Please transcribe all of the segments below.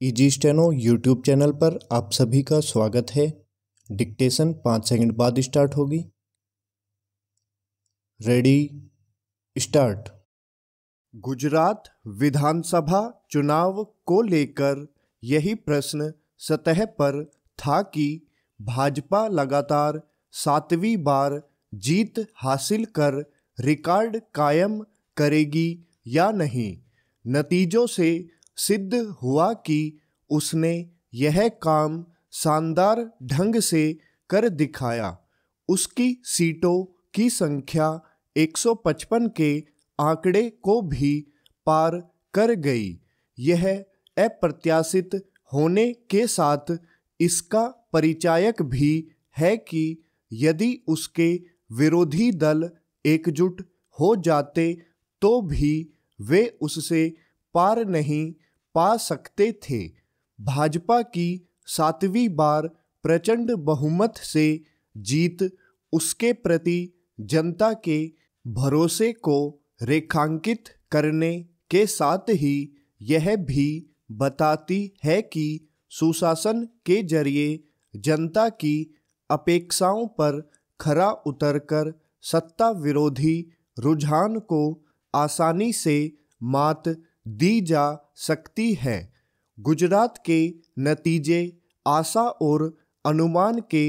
Easy steno YouTube channel पर आप सभी का स्वागत है। डिक्टेशन 5 सेकंड बाद स्टार्ट होगी। Ready start. गुजरात विधानसभा चुनाव को लेकर यही प्रश्न सतह पर था कि भाजपा लगातार 7वीं बार जीत हासिल कर रिकॉर्ड कायम करेगी या नहीं। नतीजों से सिद्ध हुआ कि उसने यह काम शानदार ढंग से कर दिखाया। उसकी सीटों की संख्या 155 के आंकड़े को भी पार कर गई। यह अप्रत्याशित होने के साथ इसका परिचायक भी है कि यदि उसके विरोधी दल एकजुट हो जाते तो भी वे उससे पार नहीं पा सकते थे। भाजपा की 7वीं बार प्रचंड बहुमत से जीत उसके प्रति जनता के भरोसे को रेखांकित करने के साथ ही यह भी बताती है कि सुशासन के जरिए जनता की अपेक्षाओं पर खरा उतरकर सत्ता विरोधी रुझान को आसानी से मात दी जा सकती है। गुजरात के नतीजे आशा और अनुमान के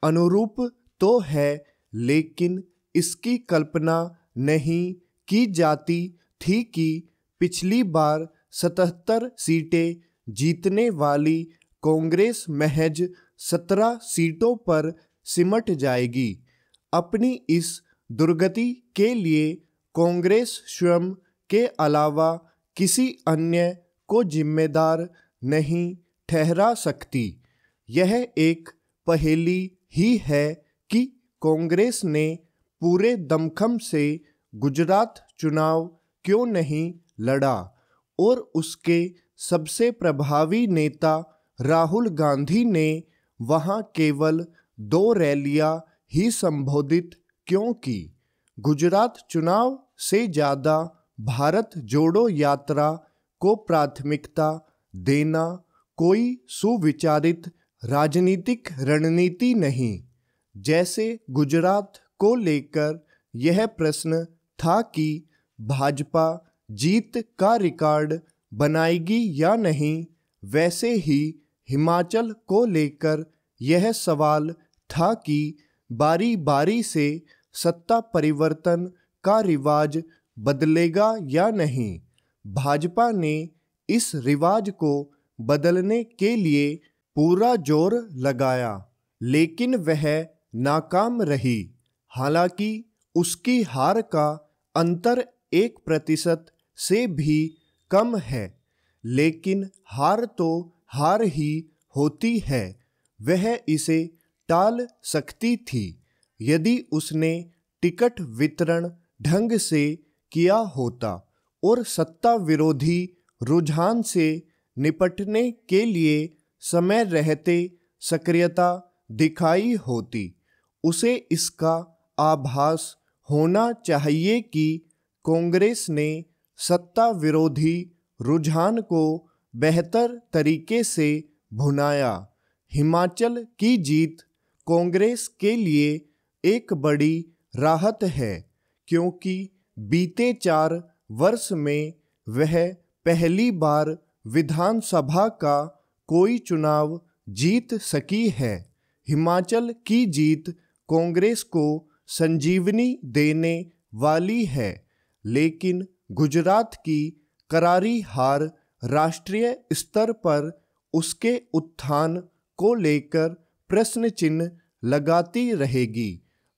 अनुरूप तो है, लेकिन इसकी कल्पना नहीं की जाती थी कि पिछली बार 77 सीटें जीतने वाली कांग्रेस महज 17 सीटों पर सिमट जाएगी। अपनी इस दुर्गति के लिए कांग्रेस स्वयं के अलावा किसी अन्य को जिम्मेदार नहीं ठहरा सकती। यह एक पहेली ही है कि कांग्रेस ने पूरे दमखम से गुजरात चुनाव क्यों नहीं लड़ा और उसके सबसे प्रभावी नेता राहुल गांधी ने वहां केवल 2 रैलियां ही संबोधित क्यों की। गुजरात चुनाव से ज़्यादा भारत जोड़ो यात्रा को प्राथमिकता देना कोई सुविचारित राजनीतिक रणनीति नहीं। जैसे गुजरात को लेकर यह प्रश्न था कि भाजपा जीत का रिकॉर्ड बनाएगी या नहीं, वैसे ही हिमाचल को लेकर यह सवाल था कि बारी बारी से सत्ता परिवर्तन का रिवाज बदलेगा या नहीं। भाजपा ने इस रिवाज को बदलने के लिए पूरा जोर लगाया, लेकिन वह नाकाम रही। हालांकि उसकी हार का अंतर 1% से भी कम है, लेकिन हार तो हार ही होती है। वह इसे टाल सकती थी यदि उसने टिकट वितरण ढंग से किया होता और सत्ता विरोधी रुझान से निपटने के लिए समय रहते सक्रियता दिखाई होती। उसे इसका आभास होना चाहिए कि कांग्रेस ने सत्ता विरोधी रुझान को बेहतर तरीके से भुनाया। हिमाचल की जीत कांग्रेस के लिए एक बड़ी राहत है, क्योंकि बीते 4 वर्ष में वह पहली बार विधानसभा का कोई चुनाव जीत सकी है। हिमाचल की जीत कांग्रेस को संजीवनी देने वाली है, लेकिन गुजरात की करारी हार राष्ट्रीय स्तर पर उसके उत्थान को लेकर प्रश्न चिन्ह लगाती रहेगी।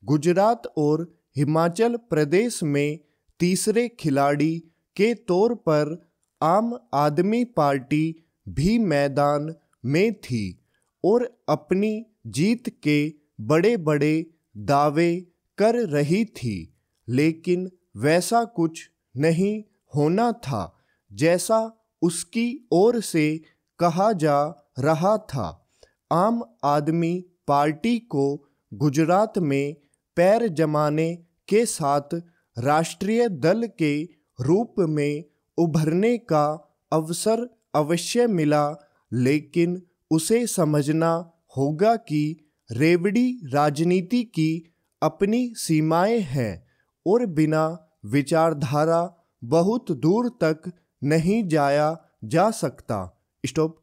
गुजरात और हिमाचल प्रदेश में तीसरे खिलाड़ी के तौर पर आम आदमी पार्टी भी मैदान में थी और अपनी जीत के बड़े बड़े दावे कर रही थी, लेकिन वैसा कुछ नहीं होना था जैसा उसकी ओर से कहा जा रहा था। आम आदमी पार्टी को गुजरात में पैर जमाने के साथ राष्ट्रीय दल के रूप में उभरने का अवसर अवश्य मिला, लेकिन उसे समझना होगा कि रेवड़ी राजनीति की अपनी सीमाएं हैं और बिना विचारधारा बहुत दूर तक नहीं जाया जा सकता। स्टॉप।